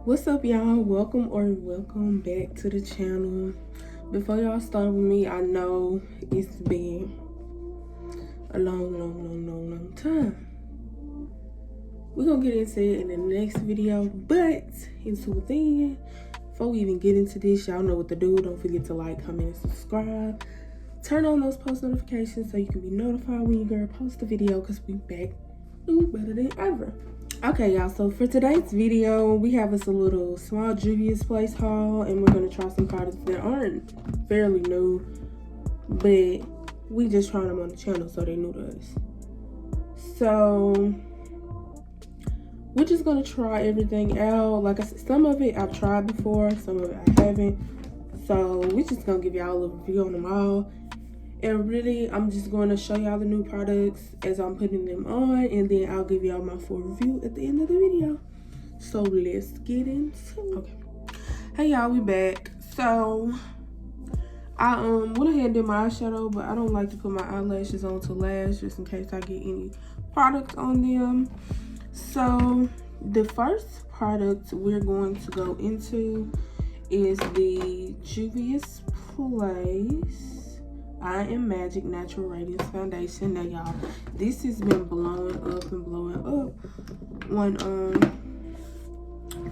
What's up, y'all? Welcome back to the channel. Before y'all start with me, I know it's been a long time. We're gonna get into it in the next video, but until then, before we even get into this, y'all know what to do. Don't forget to like, comment, and subscribe. Turn on those post notifications so you can be notified when your girl posts a video, because we back better than ever. Okay, y'all, so for today's video, we have us a little small Juvia's Place haul, and we're going to try some products that aren't fairly new, but we just trying them on the channel, so they're new to us. So, we're just going to try everything out. Like I said, some of it I've tried before, some of it I haven't. So, we're just going to give y'all a review on them all. And really, I'm just going to show y'all the new products as I'm putting them on, and then I'll give y'all my full review at the end of the video. So let's get into it. Okay. Hey y'all, we back. So I went ahead and did my eyeshadow, but I don't like to put my eyelashes on to last, just in case I get any product on them. So the first product we're going to go into is the Juvia's Place I Am Magic Natural Radiance Foundation. Now y'all, this has been blowing up on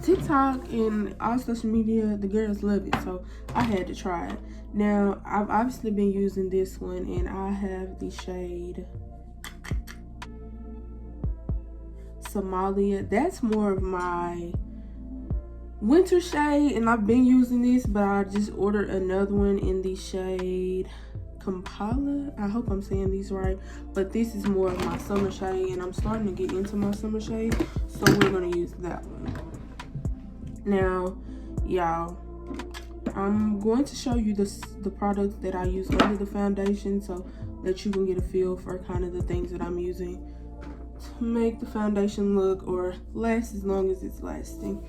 TikTok and all social media. The girls love it, so I had to try it. Now I've obviously been using this one, and I have the shade Somalia. That's more of my winter shade, and I've been using this, but I just ordered another one in the shade Kampala. I hope I'm saying these right, but this is more of my summer shade, and I'm starting to get into my summer shade, so we're gonna use that one. Now y'all, I'm going to show you the products that I use under the foundation, so that you can get a feel for kind of the things that I'm using to make the foundation look or last as long as it's lasting.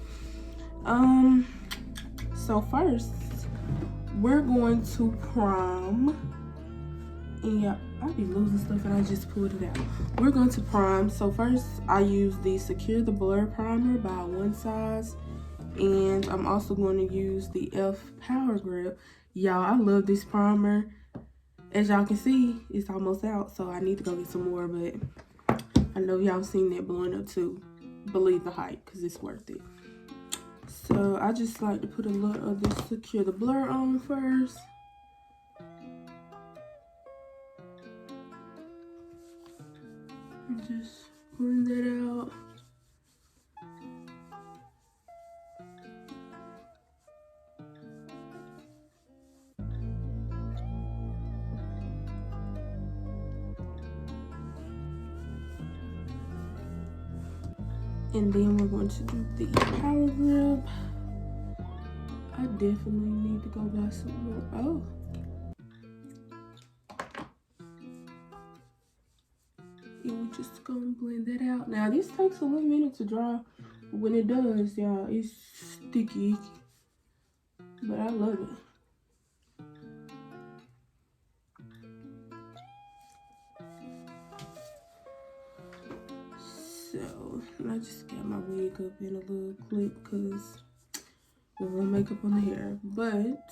So first we're going to prime. And yeah, I be losing stuff and I just pulled it out. We're going to prime. So first I use the Secure the Blur Primer by One Size. And I'm also going to use the e.l.f. Power Grip. Y'all, I love this primer. As y'all can see, it's almost out. So I need to go get some more. But I know y'all seen that blowing up too. Believe the hype, because it's worth it. So I just like to put a little of this Secure the Blur on first. Just blend that out. And then we're going to do the Power Grip. I definitely need to go buy some more. Oh. And we're just gonna blend that out. Now this takes a little minute to dry, but when it does, y'all, it's sticky. But I love it. So I just got my wig up in a little clip because we want makeup on the hair. But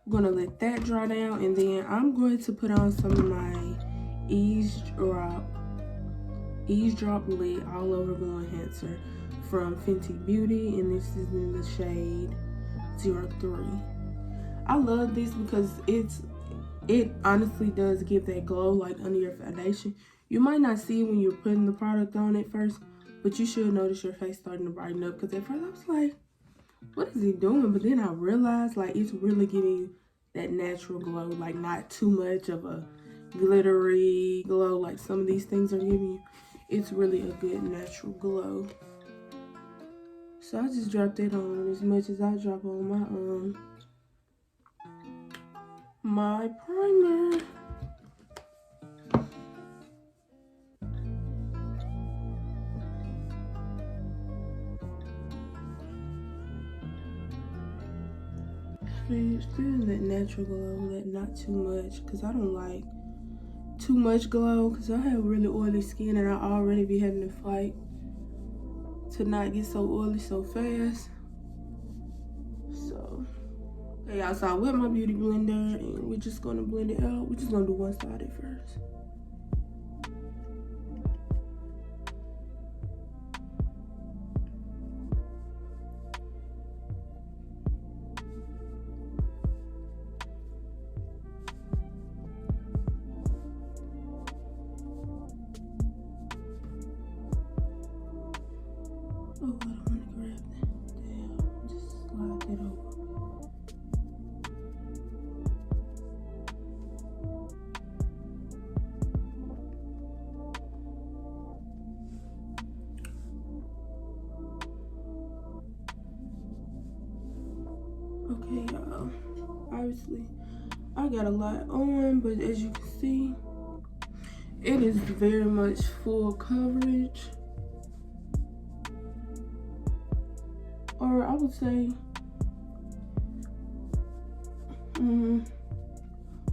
I'm gonna let that dry down, and then I'm going to put on some of my eavesdrop lid all over glow enhancer from Fenty Beauty, and this is in the shade 03. I love this because it honestly does give that glow like under your foundation. You might not see it when you're putting the product on at first, but you should notice your face starting to brighten up, because at first I was like, what is he doing? But then I realized like it's really giving you that natural glow, like not too much of a glittery glow like some of these things are giving you. It's really a good natural glow. So I just dropped it on as much as I drop on my primer. Still that natural glow, that not too much, because I don't like too much glow, because I have really oily skin and I already be having to fight to not get so oily so fast. So, okay, y'all, so I wet my beauty blender and we're just gonna blend it out. We're just gonna do one side at first. Oh, I don't want to grab that. Damn, just slide that over. Okay, y'all. Obviously, I got a lot on, but as you can see, it is very much full coverage. Or I would say,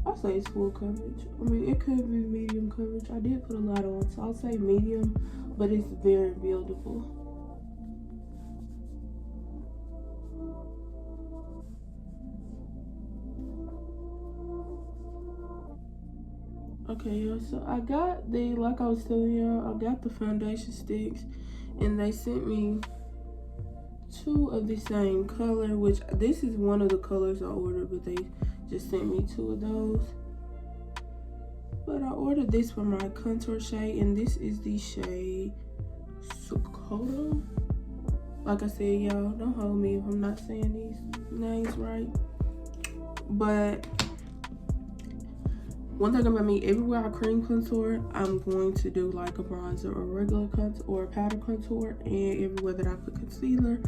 I'll say it's full coverage. I mean, it could be medium coverage. I did put a lot on, so I'll say medium, but it's very buildable. Okay, y'all, so I got like I was telling y'all, I got the foundation sticks, and they sent me 2 of the same color, which this is one of the colors I ordered, but they just sent me 2 of those. But I ordered this for my contour shade, and this is the shade Sokoto. Like I said, y'all, don't hold me if I'm not saying these names right. But one thing about me, everywhere I cream contour, I'm going to do like a bronzer or regular contour or a powder contour, and everywhere that I put concealer,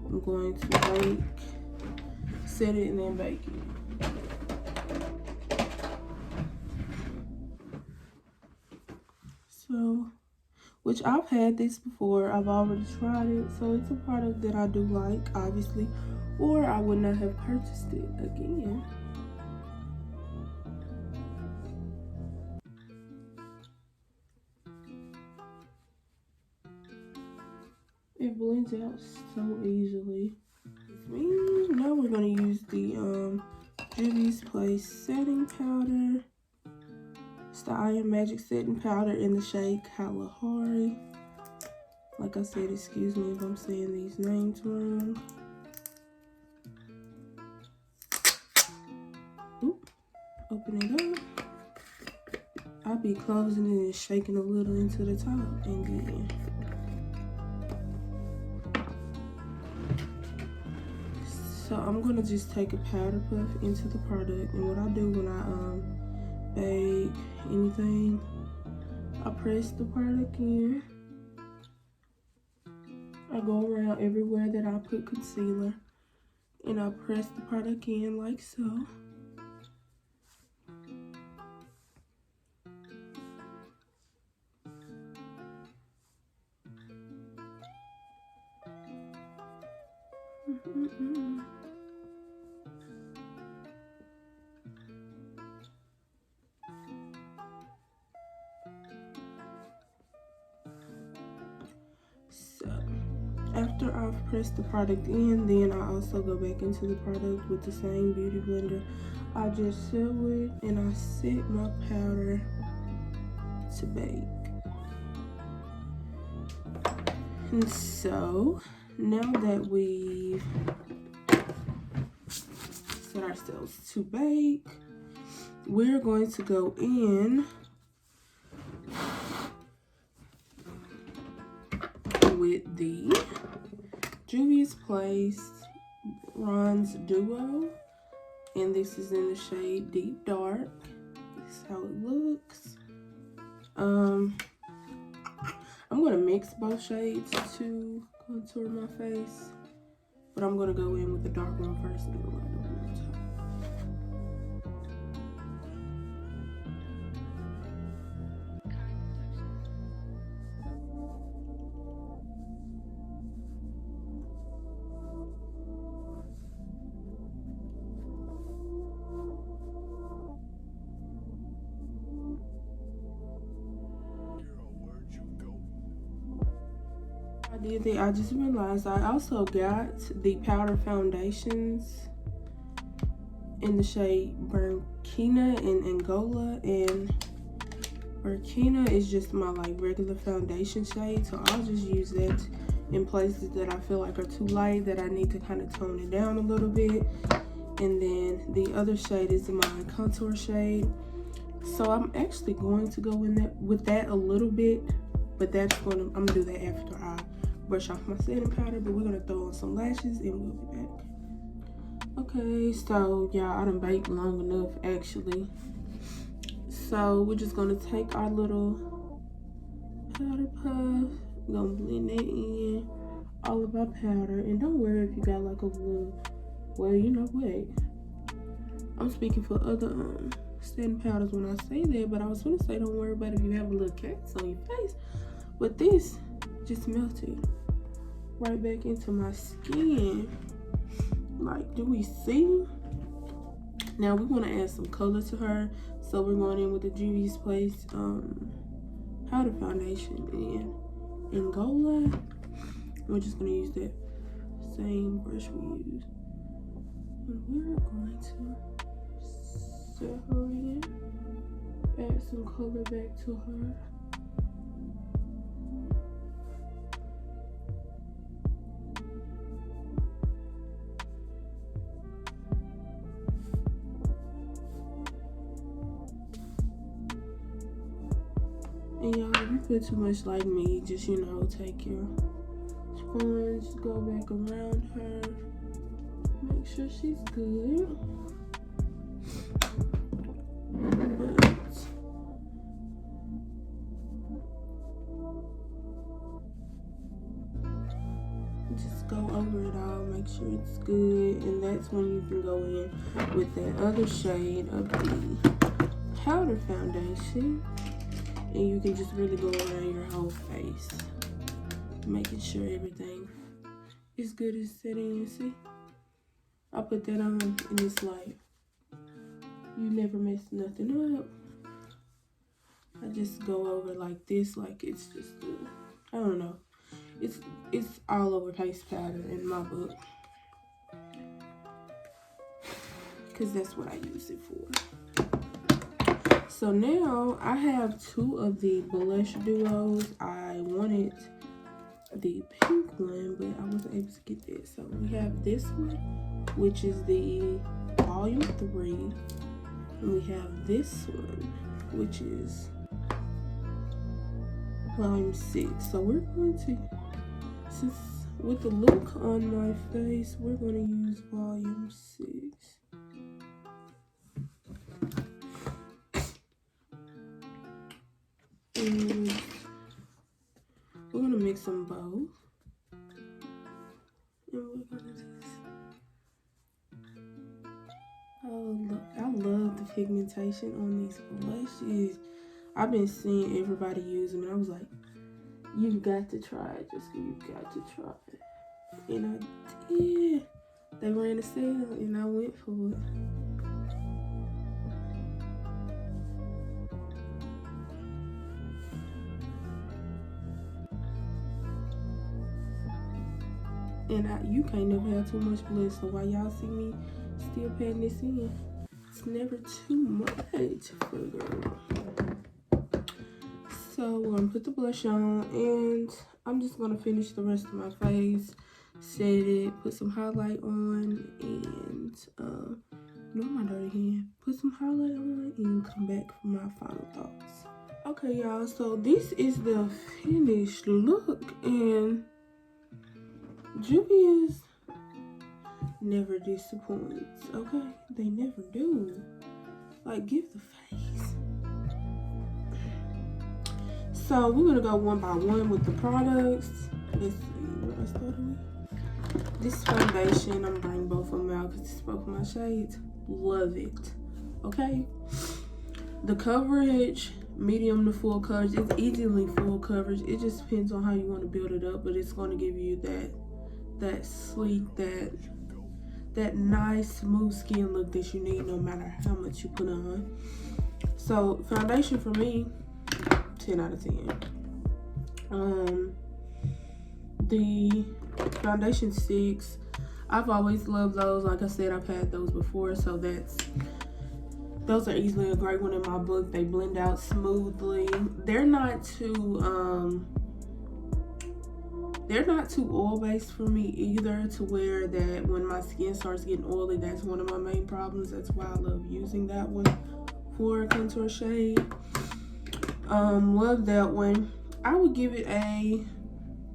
I'm going to bake, set it, and then bake it. So, which I've had this before, I've already tried it, so it's a product that I do like, obviously, or I would not have purchased it again. It blends out so easily. Now we're gonna use the Juvia's Place setting powder. It's the Iron Magic setting powder in the shade Kalahari. Like I said, excuse me if I'm saying these names wrong. Oop, open it up. I'll be closing it and shaking a little into the top and getting. So I'm gonna just take a powder puff into the product, and what I do when I bake anything, I press the product in. I go around everywhere that I put concealer, and I press the product in like so. So after I've pressed the product in, then I also go back into the product with the same beauty blender. I just seal it and I set my powder to bake. And so now that we've set ourselves to bake, we're going to go in with the Juvia's Place Bronze Duo, and this is in the shade Deep Dark. This is how it looks. I'm gonna mix both shades to contour my face, but I'm gonna go in with the dark one first and go right over the top. I I did that. I just realized I also got the powder foundations in the shade Burkina and Angola, and Burkina is just my like regular foundation shade, so I'll just use that in places that I feel like are too light, that I need to kind of tone it down a little bit. And then the other shade is my contour shade, so I'm actually going to go in that with that a little bit, but I'm gonna do that after I brush off my setting powder. But we're gonna throw on some lashes and we'll be back. Okay, so y'all, I done baked long enough actually. So we're just gonna take our little powder puff, we're gonna blend that in, all of our powder. And don't worry if you got like a little, well, you know what, I'm speaking for other setting powders when I say that, but I was gonna say don't worry about if you have a little cast on your face, but this just melted right back into my skin. Like, do we see? Now we want to add some color to her, so we're going in with the Juvia's Place powder foundation in Angola. We're just going to use that same brush we used, and we're going to set her in, add some color back to her. And y'all, if you feel too much like me, just, you know, take your sponge, go back around her, make sure she's good. But just go over it all, make sure it's good, and that's when you can go in with that other shade of the powder foundation. And you can just really go around your whole face, making sure everything is good as set in. See, I put that on and it's like, you never mess nothing up. I just go over like this, like it's just, I don't know. It's all over face powder in my book, because that's what I use it for. So now I have two of the blush duos. I wanted the pink one, but I wasn't able to get that. So we have this one, which is the volume 3. And we have this one, which is volume 6. So we're going to, since with the look on my face, we're going to use volume 6. And we're gonna mix them both. And we're gonna just, I love the pigmentation on these blushes. I've been seeing everybody use them, and I was like, you've got to try it, Jessica, you've got to try it. And I did. They ran a sale, and I went for it. And you can't never have too much blush, so while y'all see me still patting this in, it's never too much for a girl. So we're gonna put the blush on, and I'm just gonna finish the rest of my face, set it, put some highlight on, and ignore my dirty hand, put some highlight on, and come back for my final thoughts. Okay, y'all, so this is the finished look, and Juvia's never disappoints, okay? They never do. Like, give the face. So we're gonna go one by one with the products. Let's see, where I started with. This foundation, I'm gonna bring both of them out because it's both of my shades. Love it, okay? The coverage, medium to full coverage. It's easily full coverage. It just depends on how you want to build it up, but it's gonna give you that sleek, that nice smooth skin look that you need no matter how much you put on. So foundation for me, 10 out of 10. the foundation sticks. I've always loved those. Like I said, I've had those before, so those are easily a great one in my book. They blend out smoothly. They're not too oil-based for me either, to where that when my skin starts getting oily, that's one of my main problems. That's why I love using that one for a contour shade. Love that one. I would give it a,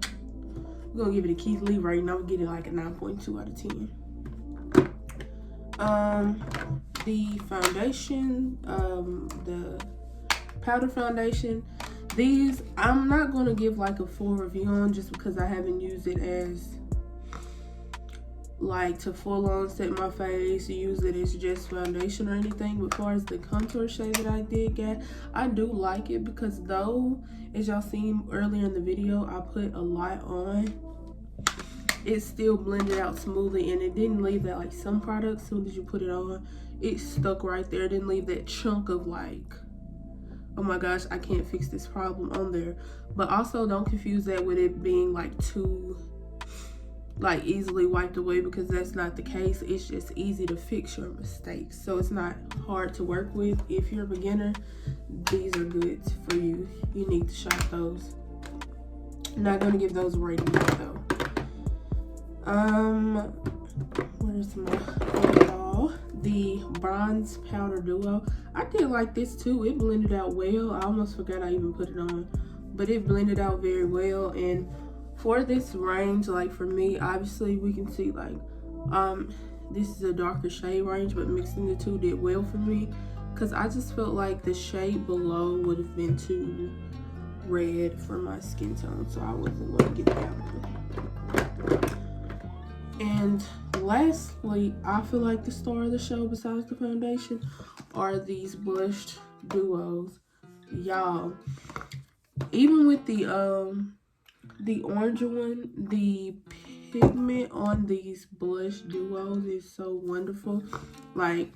I'm gonna give it a Keith Lee rating. I would give it like a 9.2 out of 10. The foundation, the powder foundation, these I'm not gonna give like a full review on, just because I haven't used it as like to full on set my face, use it as just foundation or anything. But as far as the contour shade that I did get, I do like it, because though, as y'all seen earlier in the video, I put a lot on, it still blended out smoothly, and it didn't leave that, like some products, as soon as you put it on, it stuck right there. It didn't leave that chunk of like, oh my gosh, I can't fix this problem on there. But also don't confuse that with it being like too like easily wiped away, because that's not the case. It's just easy to fix your mistakes, so it's not hard to work with. If you're a beginner, these are good for you. You need to shop those. I'm not going to give those a rating though. Where's my overall? The bronze powder duo, I did like this too. It blended out well. I almost forgot I even put it on, but it blended out very well. And for this range, like for me, obviously we can see like this is a darker shade range, but mixing the two did well for me, because I just felt like the shade below would have been too red for my skin tone, so I wasn't going to get that one. And lastly, I feel like the star of the show besides the foundation are these blush duos. Y'all, even with the orange one, the pigment on these blush duos is so wonderful. Like,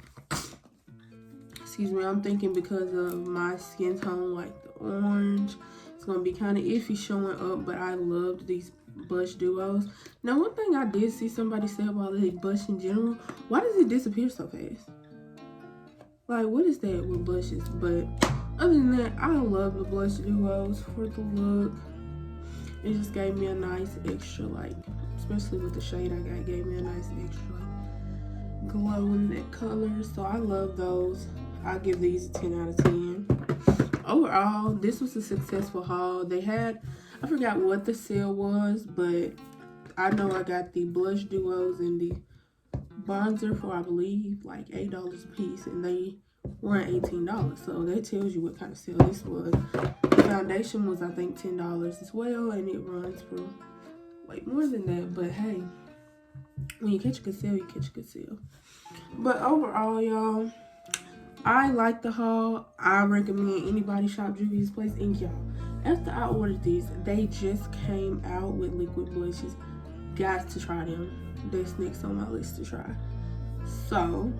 excuse me, I'm thinking because of my skin tone, like the orange, it's gonna be kind of iffy showing up, but I loved these blush duos. Now, one thing I did see somebody say about the blush in general, why does it disappear so fast? Like, what is that with blushes? But other than that, I love the blush duos for the look. It just gave me a nice extra, like, especially with the shade I got, gave me a nice extra like glow in that color. So I love those. I'll give these a 10 out of 10. Overall, this was a successful haul. They had, I forgot what the sale was, but I know I got the blush duos and the bronzer for, I believe, like $8 a piece, and they weren't $18. So that tells you what kind of sale this was. The foundation was, I think, $10 as well, and it runs for like more than that. But hey, when you catch a good sale, you catch a good sale. But overall, y'all, I like the haul. I recommend anybody shop Juvia's place. And y'all, after I ordered these, they just came out with liquid blushes. Got to try them. That's next on my list to try. So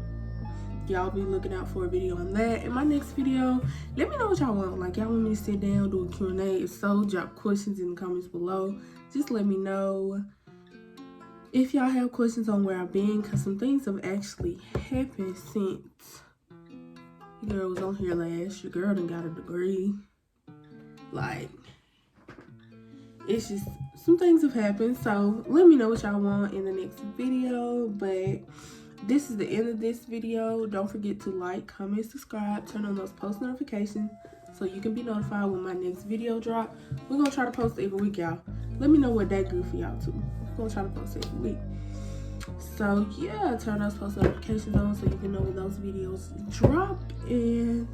y'all be looking out for a video on that. In my next video, let me know what y'all want. Like, y'all want me to sit down, do a Q&A? If so, drop questions in the comments below. Just let me know if y'all have questions on where I've been, because some things have actually happened since your girl was on here last. Your girl done got a degree. Like, it's just, some things have happened. So let me know what y'all want in the next video. But this is the end of this video. Don't forget to like, comment, subscribe, turn on those post notifications so you can be notified when my next video drop. We're gonna try to post every week, y'all. Let me know what that good for y'all too. We're gonna try to post every week. So yeah, turn those post notifications on so you can know when those videos drop. And